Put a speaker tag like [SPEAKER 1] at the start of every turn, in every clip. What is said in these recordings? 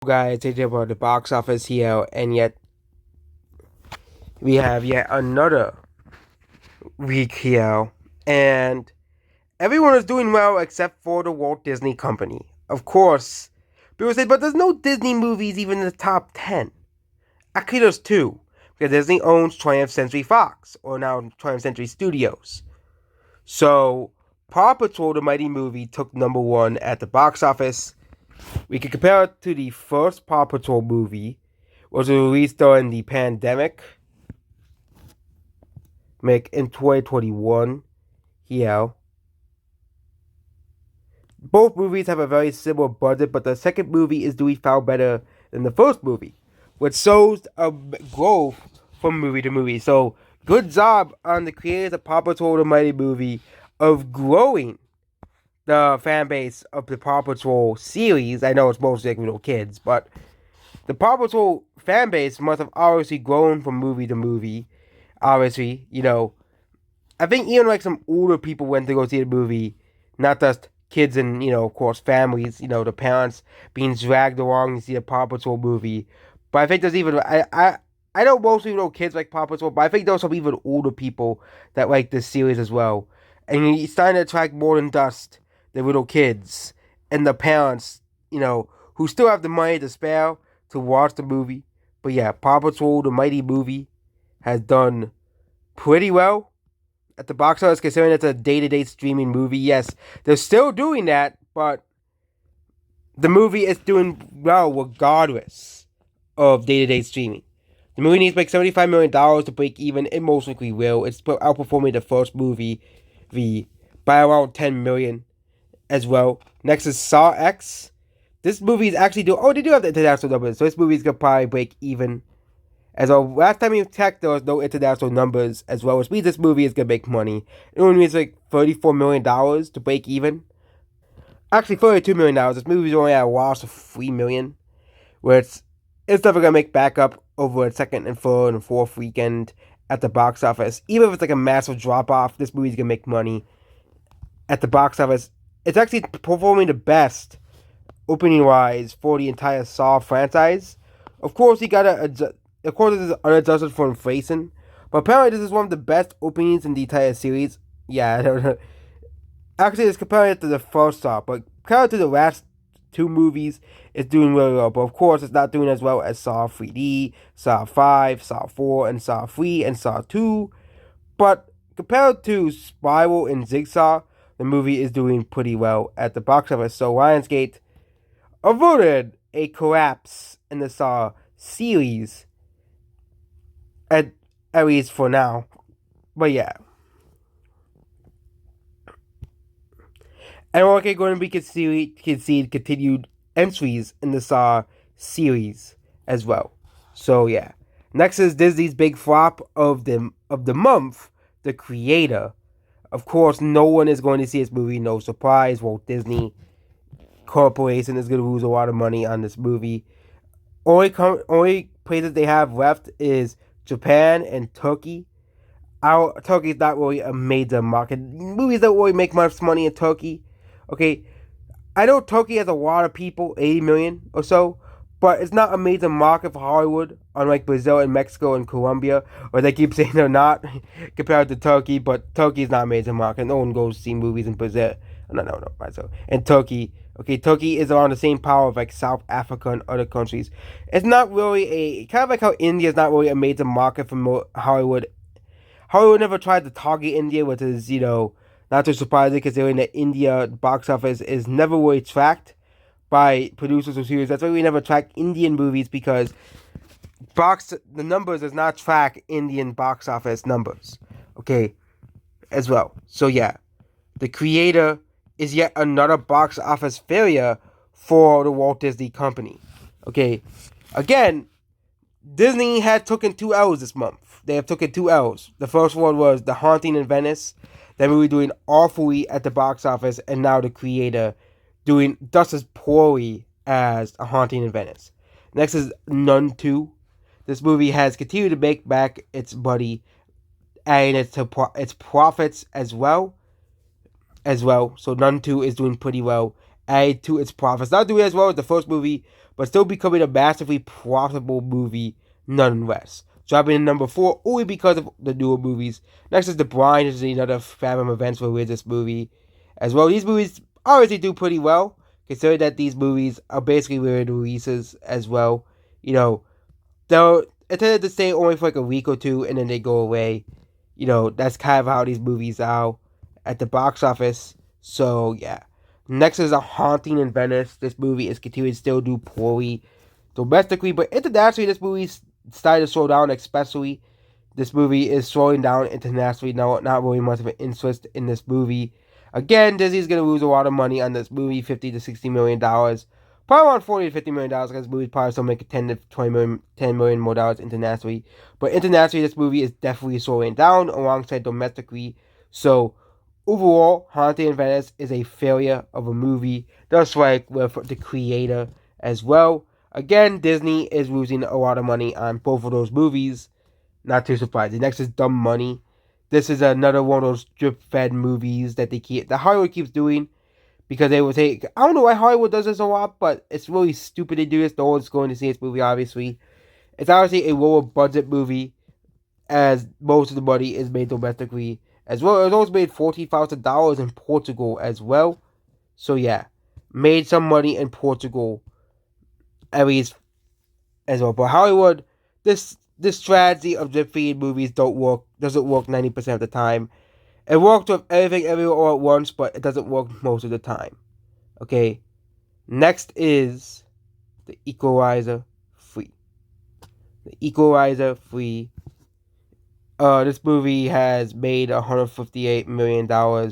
[SPEAKER 1] Guys, talking about the box office here, and yet we have yet another week here, and everyone is doing well except for the Walt Disney Company. Of course, people say, but there's no Disney movies even in the top 10. Actually, there's two, because Disney owns 20th Century Fox, or now 20th Century Studios. So, Paw Patrol the Mighty movie took number one at the box office. We can compare it to the first Paw Patrol movie, was released during the pandemic, make in 2021. Yeah. Both movies have a very similar budget, but the second movie is doing far better than the first movie, which shows a growth from movie to movie. So, good job on the creators of Paw Patrol the Mighty movie of growing the fan base of the Paw Patrol series. I know it's mostly like little kids, but the Paw Patrol fan base must have obviously grown from movie to movie. Obviously, I think even like some older people went to go see the movie, not just kids and, of course, families, the parents being dragged along to see the Paw Patrol movie. But I think there's even, I know mostly kids like Paw Patrol, but I think there's some even older people that like this series as well. And it's starting to attract more than just the little kids and the parents, who still have the money to spare to watch the movie. But yeah, Paw Patrol, the Mighty movie, has done pretty well at the box office, considering it's a day-to-day streaming movie. Yes, they're still doing that, but the movie is doing well regardless of day-to-day streaming. The movie needs to make $75 million to break even. It most likely will. It's outperforming the first movie by around $10 million as well. Next is Saw X. This movie is actually they do have the international numbers, so this movie is going to probably break even. As well, last time we checked, there was no international numbers as well, which means this movie is going to make money. It only needs like $34 million to break even. Actually, $32 million. This movie's only at a loss of $3 million, where it's never going to make back up over a second and third and fourth weekend at the box office. Even if it's like a massive drop off, this movie's going to make money at the box office. It's actually performing the best opening wise for the entire Saw franchise. Of course, this is unadjusted for inflation, but apparently this is one of the best openings in the entire series. Yeah, I don't know. Actually, it's comparing it to the first Saw, but compared to the last two movies, it's doing really well. But of course, it's not doing as well as Saw 3D, Saw 5, Saw 4, and Saw 3, and Saw 2. But compared to Spiral and Jigsaw, the movie is doing pretty well at the box office. So Lionsgate avoided a collapse in the Saw series, at least for now. But yeah. And we're going to be concede continued entries in the Saw series as well. So yeah. Next is Disney's big flop of the month, The Creator. Of course, no one is going to see this movie. No surprise. Walt Disney Corporation is going to lose a lot of money on this movie. Only places they have left is Japan and Turkey. Turkey is not really a major market. Movies don't really make much money in Turkey. Okay, I know Turkey has a lot of people, 80 million or so, but it's not a major market for Hollywood, unlike Brazil and Mexico and Colombia, or they keep saying they're not compared to Turkey, but Turkey is not a major market. No one goes to see movies in Brazil. No, Brazil. And Turkey, okay, Turkey is around the same power of like South Africa and other countries. It's not really kind of like how India is not really a major market for Hollywood. Hollywood never tried to target India, which is, not too surprising considering that India box office is never really tracked by producers or series. That's why we never track Indian movies, because the numbers does not track Indian box office numbers. Okay, as well. So yeah, The Creator is yet another box office failure for the Walt Disney Company. Okay, again, Disney had taken 2 L's this month. They have taken 2 L's. The first one was The Haunting in Venice. That movie doing awfully at the box office, and now The Creator doing just as poorly as A Haunting in Venice. Next is Nun 2. This movie has continued to make back its money and its profits as well. So Nun 2 is doing pretty well, added to its profits. Not doing as well as the first movie, but still becoming a massively profitable movie nonetheless. Dropping in number 4 only because of the newer movies. Next is The Brine, which is another Fathom Events religious movie as well. These movies obviously do pretty well, considering that these movies are basically weird releases as well. You know, they're intended to stay only for like a week or two and then they go away. You know, that's kind of how these movies are at the box office. So, yeah. Next is A Haunting in Venice. This movie is continuing to still do poorly domestically, but internationally, this movie started to slow down, especially. This movie is slowing down internationally. Now, not really much of an interest in this movie. Again, Disney's going to lose a lot of money on this movie, $50 to $60 million. Probably around $40 to $50 million because this movie probably still making $10 to $10 million more dollars internationally. But internationally, this movie is definitely slowing down alongside domestically. So, overall, Haunted in Venice is a failure of a movie, just like with the creator as well. Again, Disney is losing a lot of money on both of those movies. Not too surprising. Next is Dumb Money. This is another one of those drip-fed movies that Hollywood keeps doing because they will take. I don't know why Hollywood does this a lot, but it's really stupid to do this. No one's going to see this movie, obviously. It's obviously a lower budget movie, as most of the money is made domestically as well. It was also made $40,000 in Portugal as well. So yeah, made some money in Portugal at least as well. But Hollywood, this strategy of drip-feed movies doesn't work 90% of the time. It works with everything everywhere all at once, but it doesn't work most of the time. Okay. Next is The Equalizer 3. The Equalizer 3. This movie has made $158 million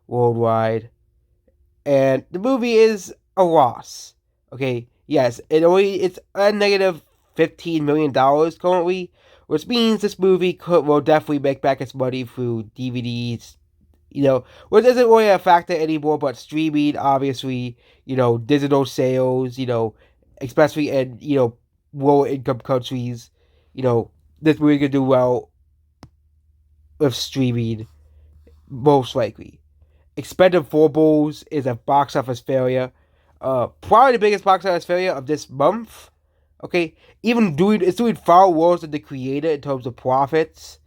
[SPEAKER 1] worldwide. And the movie is a loss. Okay. Yes, it's a negative $15 million currently, which means this movie will definitely make back its money through DVDs, which isn't really a factor anymore, but streaming, obviously, digital sales, especially in, lower income countries, this movie could do well with streaming, most likely. Expendables is a box office failure. Probably the biggest box office failure of this month. Okay, it's doing far worse than the creator in terms of profits.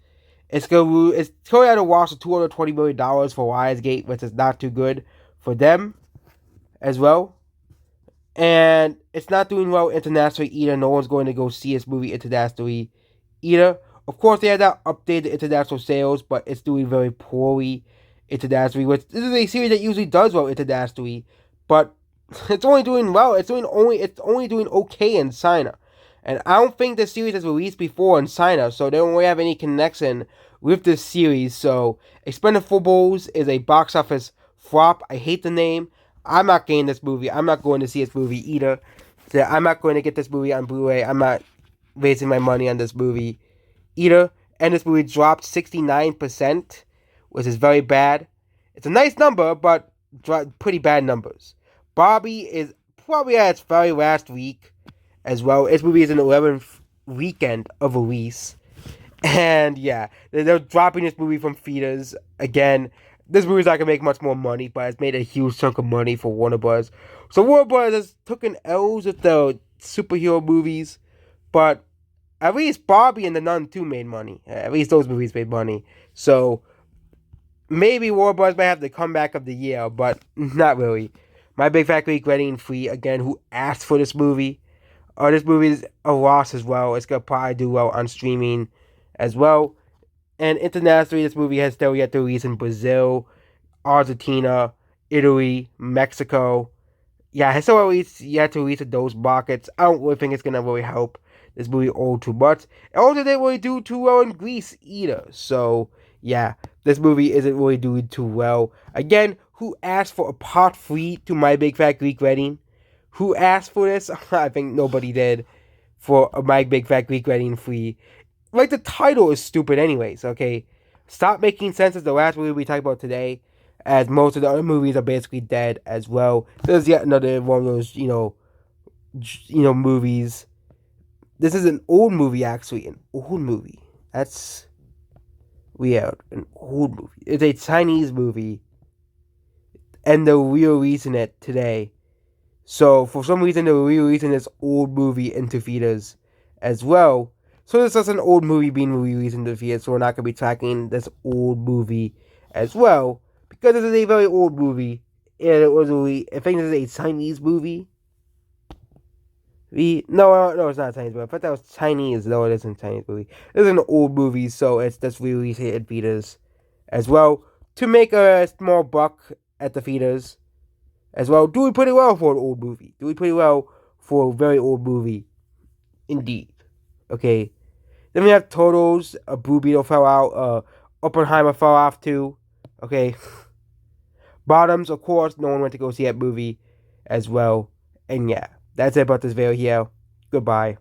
[SPEAKER 1] It's going at a loss of $220 million for Lionsgate, which is not too good for them as well. And it's not doing well internationally either. No one's going to go see this movie internationally either. Of course, they had not updated international sales, but it's doing very poorly internationally. Which this is a series that usually does well internationally, but it's only doing well. It's only doing okay in China. And I don't think the series has released before in China, so they don't really have any connection with this series. So, Expendables is a box office flop. I hate the name. I'm not getting this movie. I'm not going to see this movie either. So I'm not going to get this movie on Blu-ray. I'm not wasting my money on this movie either. And this movie dropped 69%, which is very bad. It's a nice number, but pretty bad numbers. Barbie is probably at its very last week as well. This movie is an 11th weekend of release. And yeah, they're dropping this movie from theaters. Again, this movie's not going to make much more money, but it's made a huge chunk of money for Warner Bros. So Warner Bros. Has taken L's with the superhero movies, but at least Barbie and The Nun 2 made money. At least those movies made money. So maybe Warner Bros. Might have the comeback of the year, but not really. My Big Fat Greek Wedding 3, again, who asked for this movie? This movie is a loss as well. It's going to probably do well on streaming as well. And internationally, this movie has still yet to release in Brazil, Argentina, Italy, Mexico. Yeah, it has still yet to release in those markets. I don't really think it's going to really help this movie all too much. It also didn't really do too well in Greece either. So, yeah, this movie isn't really doing too well. Again, who asked for a part 3 to My Big Fat Greek Wedding? Who asked for this? I think nobody did for a My Big Fat Greek Wedding 3. Like, the title is stupid anyways, okay? Stop Making Sense is the last movie we talked about today, as most of the other movies are basically dead as well. There's yet another one of those, movies. This is an old movie, actually. An old movie. That's weird. An old movie. It's a Chinese movie. And they're re-releasing it today. So for some reason they're re-releasing this old movie into theaters as well. So this is an old movie being released into theaters, so we're not gonna be tracking this old movie as well. Because this is a very old movie. And it was I think this is a Chinese movie. No, it's not a Chinese movie. I thought that was Chinese. No, it isn't a Chinese movie. This is an old movie, so it's just released in theaters as well to make a small buck at the theaters as well. Doing pretty well for an old movie. Doing pretty well for a very old movie, indeed. Okay. Then we have Totals. A Blue Beetle fell out. Oppenheimer fell off too. Okay. Bottoms, of course, no one went to go see that movie as well. And yeah, that's it about this video here. Goodbye.